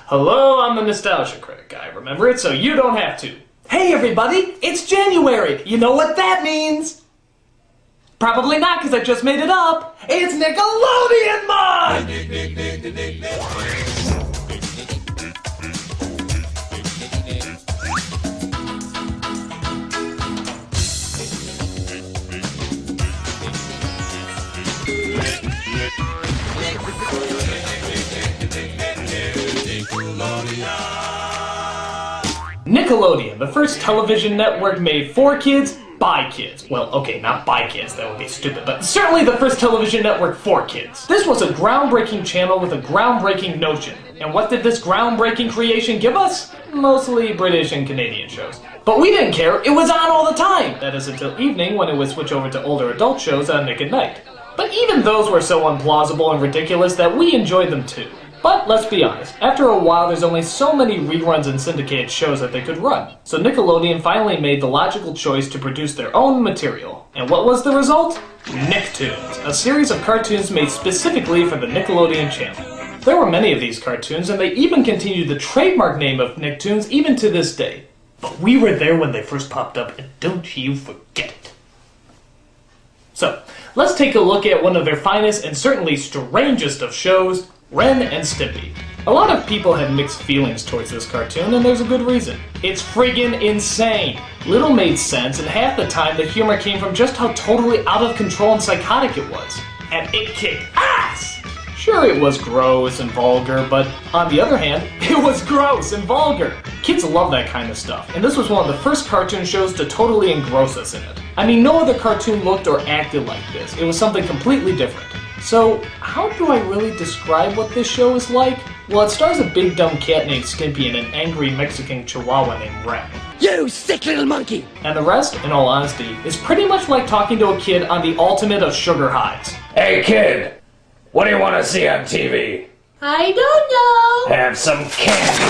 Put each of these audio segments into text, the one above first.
Hello, I'm the Nostalgia Critic. I remember it so you don't have to. Hey everybody, it's January! You know what that means? Probably not, because I just made it up. It's Nickelodeon month! Nickelodeon, the first television network made for kids, by kids. Well, okay, not by kids, that would be stupid, but certainly the first television network for kids. This was a groundbreaking channel with a groundbreaking notion. And what did this groundbreaking creation give us? Mostly British and Canadian shows. But we didn't care, it was on all the time! That is until evening when it would switch over to older adult shows on Nick at Night. But even those were so implausible and ridiculous that we enjoyed them too. But let's be honest, after a while there's only so many reruns and syndicated shows that they could run. So Nickelodeon finally made the logical choice to produce their own material. And what was the result? Nicktoons, a series of cartoons made specifically for the Nickelodeon channel. There were many of these cartoons, and they even continued the trademark name of Nicktoons even to this day. But we were there when they first popped up, and don't you forget it. So, let's take a look at one of their finest and certainly strangest of shows, Ren and Stimpy. A lot of people had mixed feelings towards this cartoon, and there's a good reason. It's friggin' insane! Little made sense, and half the time the humor came from just how totally out of control and psychotic it was. And it kicked ass! Sure, it was gross and vulgar, but on the other hand, it was gross and vulgar! Kids love that kind of stuff, and this was one of the first cartoon shows to totally engross us in it. I mean, no other cartoon looked or acted like this. It was something completely different. So, how do I really describe what this show is like? Well, it stars a big dumb cat named Stimpy and an angry Mexican chihuahua named Ren. You sick little monkey! And the rest, in all honesty, is pretty much like talking to a kid on the ultimate of sugar highs. Hey kid, what do you want to see on TV? I don't know. Have some candy.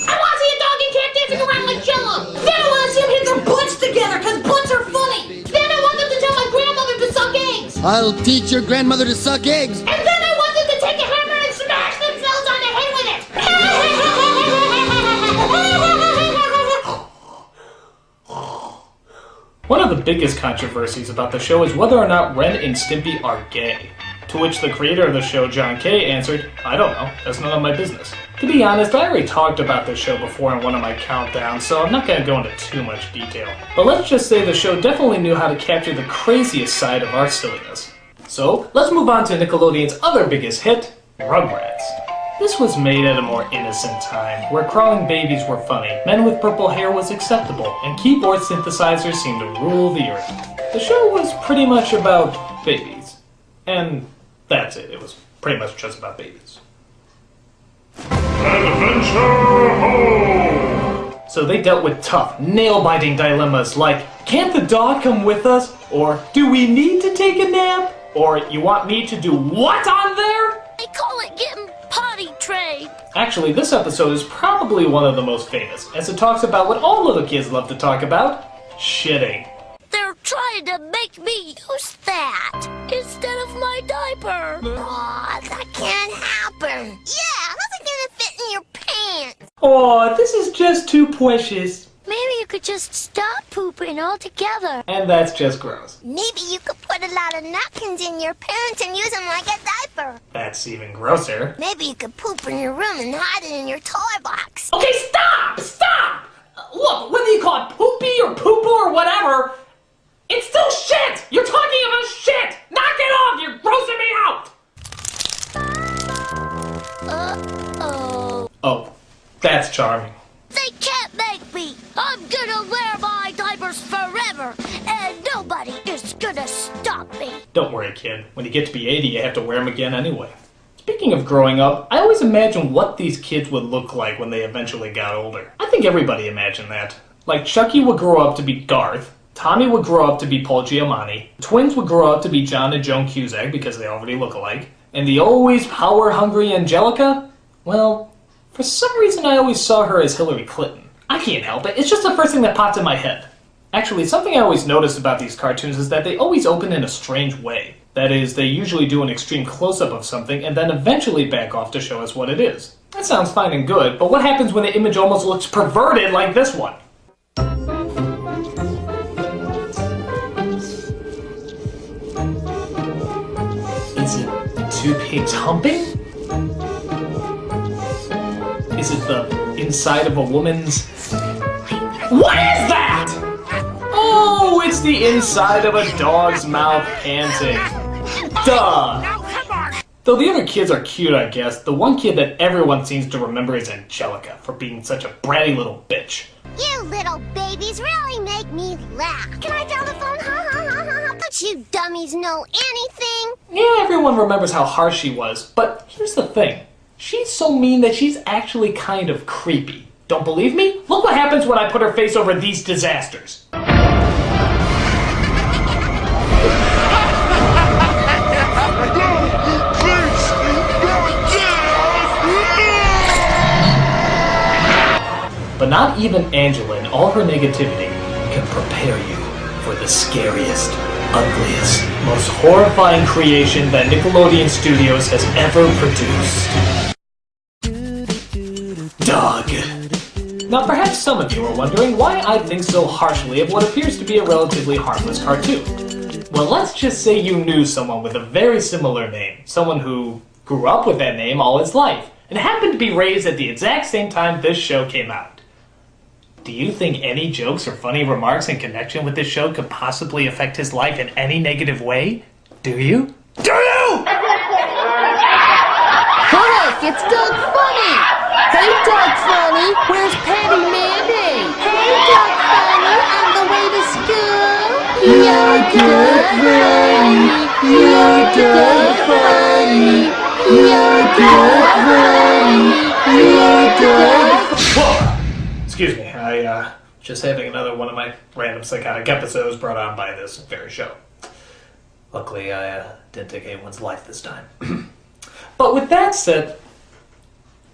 I want to see a dog and cat dancing around like Jello. Then I want to see them hit their butts together, because butts are funny. Then I want them to tell my grandmother to suck eggs. I'll teach your grandmother to suck eggs. And then I want them to take a hammer and smash themselves on the head with it. One of the biggest controversies about the show is whether or not Ren and Stimpy are gay. To which the creator of the show, John Kay, answered, I don't know, that's none of my business. To be honest, I already talked about this show before in one of my countdowns, so I'm not going to go into too much detail. But let's just say the show definitely knew how to capture the craziest side of our silliness. So, let's move on to Nickelodeon's other biggest hit, Rugrats. This was made at a more innocent time, where crawling babies were funny, men with purple hair was acceptable, and keyboard synthesizers seemed to rule the earth. The show was pretty much about babies. And that's it. It was pretty much just about babies. Adventure Home! So they dealt with tough, nail-biting dilemmas like, can't the dog come with us? Or, do we need to take a nap? Or, you want me to do what on there? They call it getting potty trained. Actually, this episode is probably one of the most famous, as it talks about what all little kids love to talk about, shitting. They're trying to make me use that instead of my diaper. Aw, that can't happen. Yeah, how's it gonna fit in your pants? Aw, this is just too precious. Maybe you could just stop pooping altogether. And that's just gross. Maybe you could put a lot of napkins in your pants and use them like a diaper. That's even grosser. Maybe you could poop in your room and hide it in your toy box. Okay, stop! Stop! Look, whether you call it poopy or poo-poo or whatever, it's still shit! You're talking about shit! Knock it off! You're grossing me out! Uh-oh. Oh, that's charming. They can't make me! I'm gonna wear my diapers forever, and nobody is gonna stop me! Don't worry, kid. When you get to be 80, you have to wear them again anyway. Speaking of growing up, I always imagine what these kids would look like when they eventually got older. I think everybody imagined that. Like, Chucky would grow up to be Garth, Tommy would grow up to be Paul Giamatti, twins would grow up to be John and Joan Cusack because they already look alike, and the always power-hungry Angelica? Well, for some reason I always saw her as Hillary Clinton. I can't help it, it's just the first thing that popped in my head. Actually, something I always noticed about these cartoons is that they always open in a strange way. That is, they usually do an extreme close-up of something and then eventually back off to show us what it is. That sounds fine and good, but what happens when the image almost looks perverted like this one? Is it two pigs humping? Is it the inside of a woman's... What is that? Oh, it's the inside of a dog's mouth panting. Duh! Though the other kids are cute, I guess, the one kid that everyone seems to remember is Angelica for being such a bratty little bitch. You little babies really make me laugh. Can I tell the phone? Ha ha ha ha ha. Don't you dummies know anything? Yeah, everyone remembers how harsh she was, but here's the thing. She's so mean that she's actually kind of creepy. Don't believe me? Look what happens when I put her face over these disasters. But not even Angela in all her negativity can prepare you for the scariest, ugliest, most horrifying creation that Nickelodeon Studios has ever produced. Doug. Now perhaps some of you are wondering why I think so harshly of what appears to be a relatively harmless cartoon. Well, let's just say you knew someone with a very similar name, someone who grew up with that name all his life, and happened to be raised at the exact same time this show came out. Do you think any jokes or funny remarks in connection with this show could possibly affect his life in any negative way? Do you? Do you? Look, it's Doug Funny! Hey, Doug Funny, where's Patty Mandy? Hey, Doug Funny, on the way to school? You're Doug Funny! You're Doug Funny! You're Doug Funny! You're Doug Funny! Whoa! Excuse me, just having another one of my random psychotic episodes brought on by this very show. Luckily, I didn't take anyone's life this time. But with that said,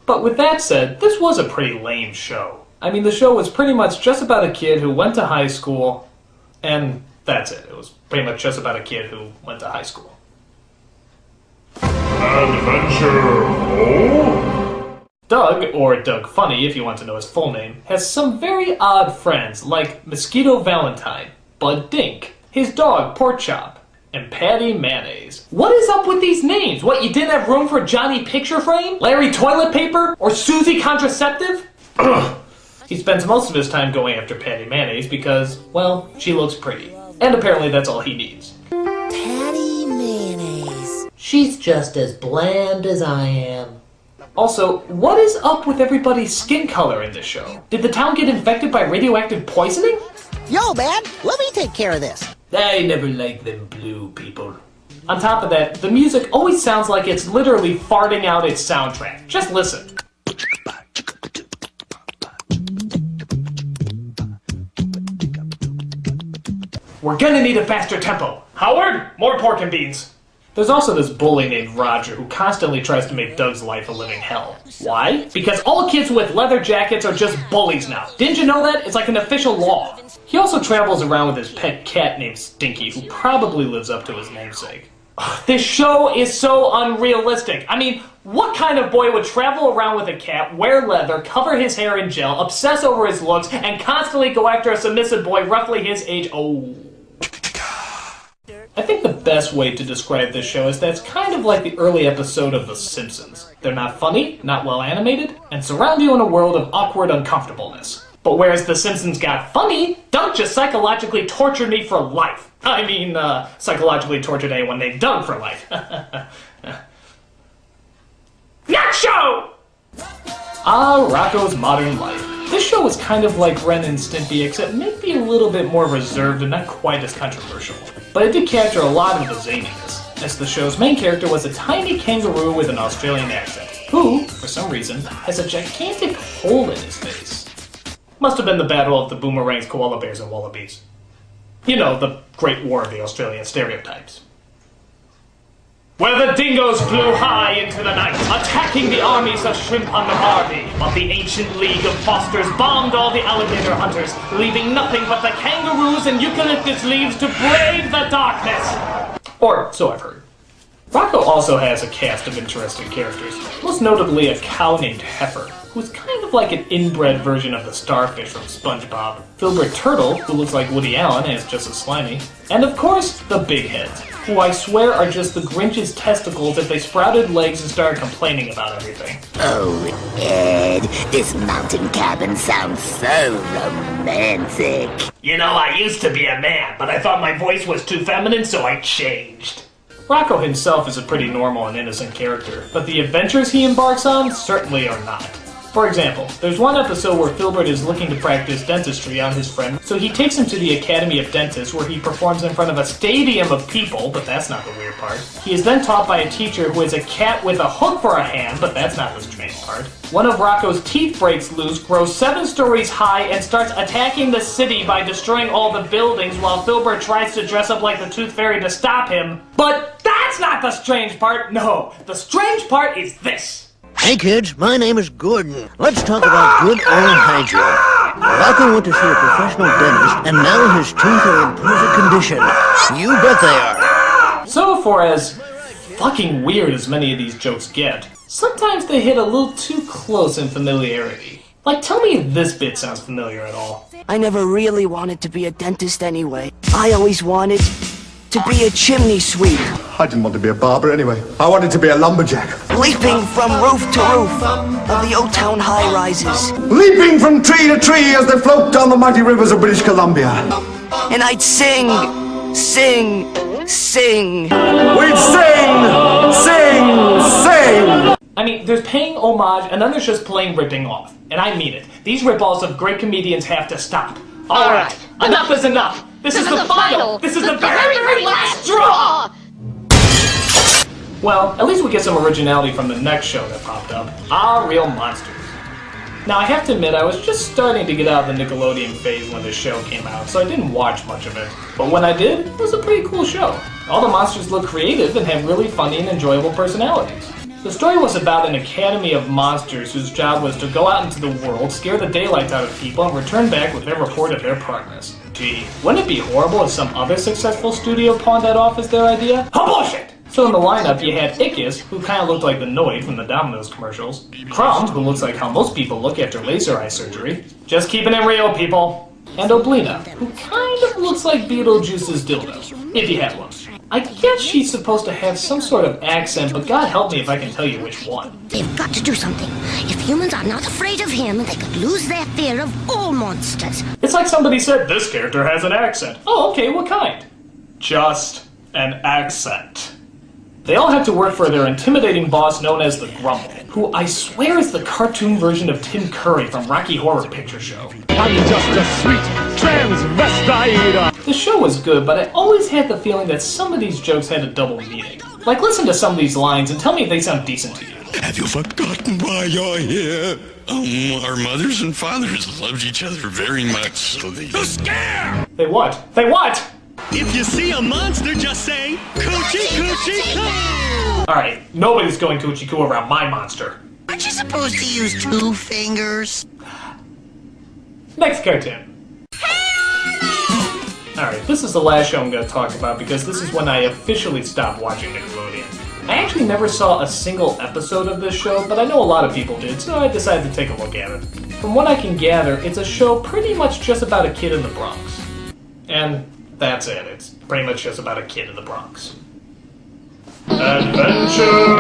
this was a pretty lame show. I mean, the show was pretty much just about a kid who went to high school, and that's it. It was pretty much just about a kid who went to high school. Adventure, oh? Doug, or Doug Funny if you want to know his full name, has some very odd friends like Mosquito Valentine, Bud Dink, his dog Pork Chop, and Patty Mayonnaise. What is up with these names? What, you didn't have room for Johnny Picture Frame? Larry Toilet Paper? Or Susie Contraceptive? He spends most of his time going after Patty Mayonnaise because, well, she looks pretty. And apparently that's all he needs. Patty Mayonnaise. She's just as bland as I am. Also, what is up with everybody's skin color in this show? Did the town get infected by radioactive poisoning? Yo, man, let me take care of this. I never liked them blue people. On top of that, the music always sounds like it's literally farting out its soundtrack. Just listen. We're gonna need a faster tempo. Howard, more pork and beans. There's also this bully named Roger who constantly tries to make Doug's life a living hell. Why? Because all kids with leather jackets are just bullies now. Didn't you know that? It's like an official law. He also travels around with his pet cat named Stinky, who probably lives up to his namesake. This show is so unrealistic. I mean, what kind of boy would travel around with a cat, wear leather, cover his hair in gel, obsess over his looks, and constantly go after a submissive boy roughly his age? Oh. I think the best way to describe this show is that it's kind of like the early episode of The Simpsons. They're not funny, not well animated, and surround you in a world of awkward uncomfortableness. But whereas The Simpsons got funny, Doug just psychologically tortured me for life. I mean, psychologically tortured anyone named Doug for life. Nacho! Rocco's Modern Life. This show is kind of like Ren and Stimpy, except maybe a little bit more reserved and not quite as controversial. But it did capture a lot of the zaniness, as the show's main character was a tiny kangaroo with an Australian accent, who, for some reason, has a gigantic hole in his face. Must have been the battle of the boomerangs, koala bears, and wallabies. You know, the Great War of the Australian stereotypes. Where the dingoes flew high into the night, attacking the armies of shrimp on the Barbie, while the ancient League of Fosters bombed all the alligator hunters, leaving nothing but the kangaroos and eucalyptus leaves to brave the darkness. Or so I've heard. Rocco also has a cast of interesting characters, most notably a cow named Heifer, who's kind of like an inbred version of the starfish from SpongeBob, Filbert Turtle, who looks like Woody Allen and is just as slimy, and of course, the Big Heads, who I swear are just the Grinch's testicles if they sprouted legs and started complaining about everything. Oh, Ed, this mountain cabin sounds so romantic. You know, I used to be a man, but I thought my voice was too feminine, so I changed. Rocco himself is a pretty normal and innocent character, but the adventures he embarks on certainly are not. For example, there's one episode where Filbert is looking to practice dentistry on his friend, so he takes him to the Academy of Dentists where he performs in front of a stadium of people, but that's not the weird part. He is then taught by a teacher who is a cat with a hook for a hand, but that's not the strange part. One of Rocco's teeth breaks loose, grows 7 stories high, and starts attacking the city by destroying all the buildings while Filbert tries to dress up like the Tooth Fairy to stop him. But that's not the strange part, no! The strange part is this! Hey kids, my name is Gordon. Let's talk about good oral hygiene. Rocco went to see a professional dentist, and now his teeth are in perfect condition. You bet they are. So for as fucking weird as many of these jokes get, sometimes they hit a little too close in familiarity. Like, tell me if this bit sounds familiar at all. I never really wanted to be a dentist anyway. I always wanted to be a chimney sweep. I didn't want to be a barber anyway. I wanted to be a lumberjack. Leaping from roof to roof of the old town high-rises. Leaping from tree to tree as they float down the mighty rivers of British Columbia. And I'd sing. We'd sing. I mean, there's paying homage, and then there's just plain ripping off. And I mean it. These rip-offs of great comedians have to stop. Alright, enough is enough! This is the final! This is the very last straw! Well, at least we get some originality from the next show that popped up, Our Real Monsters. Now, I have to admit, I was just starting to get out of the Nickelodeon phase when this show came out, so I didn't watch much of it. But when I did, it was a pretty cool show. All the monsters look creative and have really funny and enjoyable personalities. The story was about an academy of monsters whose job was to go out into the world, scare the daylights out of people, and return back with their report of their progress. Gee, wouldn't it be horrible if some other successful studio pawned that off as their idea? Oh, bullshit! So in the lineup, you had Ickis, who kind of looked like the Noid from the Domino's commercials, Crumb, who looks like how most people look after laser eye surgery, just keeping it real, people, and Oblina, who kind of looks like Beetlejuice's dildo, if you had one. I guess she's supposed to have some sort of accent, but God help me if I can tell you which one. They've got to do something. If humans are not afraid of him, they could lose their fear of all monsters. It's like somebody said, this character has an accent. Oh, okay, what kind? Just an accent. They all have to work for their intimidating boss known as the Grumble, who I swear is the cartoon version of Tim Curry from Rocky Horror Picture Show. I'm just a sweet transvestite. The show was good, but I always had the feeling that some of these jokes had a double meaning. Like, listen to some of these lines and tell me if they sound decent to you. Have you forgotten why you're here? Our mothers and fathers loved each other very much, so they... To scare! They what? They what? If you see a monster, just say, Coochie Coochie Coo! Alright, nobody's going Coochie Coo around my monster. Aren't you supposed to use 2 fingers? Next cartoon. Alright, this is the last show I'm going to talk about because this is when I officially stopped watching Nickelodeon. I actually never saw a single episode of this show, but I know a lot of people did, so I decided to take a look at it. From what I can gather, it's a show pretty much just about a kid in the Bronx. And that's it. It's pretty much just about a kid in the Bronx. Adventure!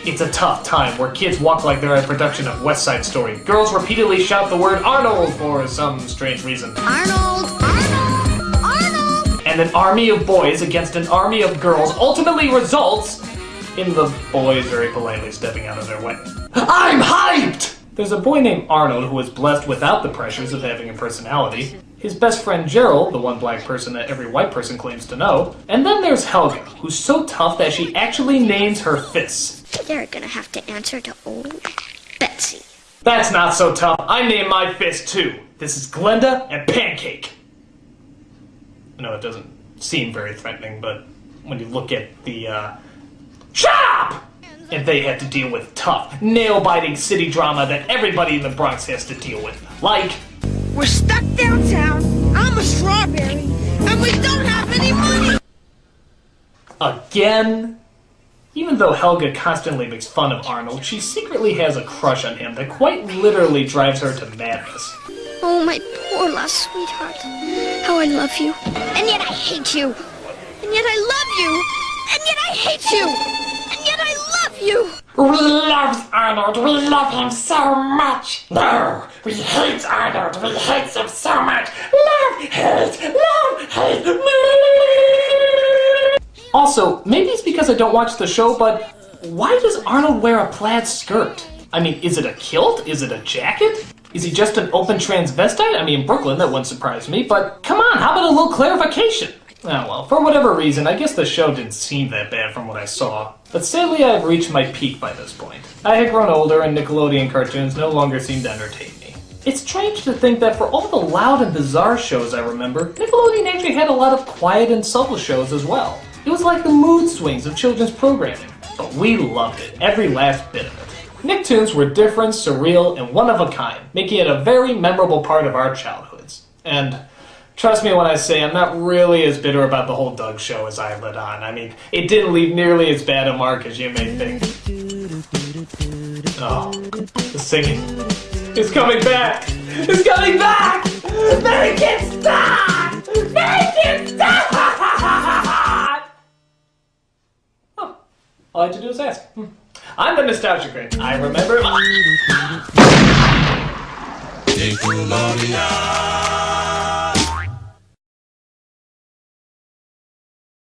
It's a tough time where kids walk like they're a production of West Side Story. Girls repeatedly shout the word Arnold for some strange reason. Arnold! Arnold! Arnold! And an army of boys against an army of girls ultimately results in the boys very politely stepping out of their way. I'm hyped! There's a boy named Arnold who is blessed without the pressures of having a personality. His best friend Gerald, the one black person that every white person claims to know. And then there's Helga, who's so tough that she actually names her fists. They're gonna have to answer to old Betsy. That's not so tough. I named my fist too. This is Glenda and Pancake. I know it doesn't seem very threatening, but when you look at the, Shut up! And they had to deal with tough, nail-biting city drama that everybody in the Bronx has to deal with. Like... We're stuck downtown. I'm a strawberry. And we don't have any money! Again? Even though Helga constantly makes fun of Arnold, she secretly has a crush on him that quite literally drives her to madness. Oh, my poor lost sweetheart. How I love you. And yet I hate you. And yet I love you. And yet I hate you. And yet I love you. We love Arnold. We love him so much. No, we hate Arnold. We hate him so much. Love, hate, Also, maybe it's because I don't watch the show, but why does Arnold wear a plaid skirt? I mean, is it a kilt? Is it a jacket? Is he just an open transvestite? I mean, Brooklyn, that wouldn't surprise me, but come on, how about a little clarification? Oh well, for whatever reason, I guess the show didn't seem that bad from what I saw. But sadly, I've reached my peak by this point. I had grown older, and Nickelodeon cartoons no longer seemed to entertain me. It's strange to think that for all the loud and bizarre shows I remember, Nickelodeon actually had a lot of quiet and subtle shows as well. It was like the mood swings of children's programming. But we loved it, every last bit of it. Nicktoons were different, surreal, and one of a kind, making it a very memorable part of our childhoods. And trust me when I say I'm not really as bitter about the whole Doug show as I let on. I mean, it didn't leave nearly as bad a mark as you may think. Oh, the singing. It's coming back! It's coming back! Make it stop! Make it stop! Oh, all I had to do is ask. I'm the nostalgia critic. I remember.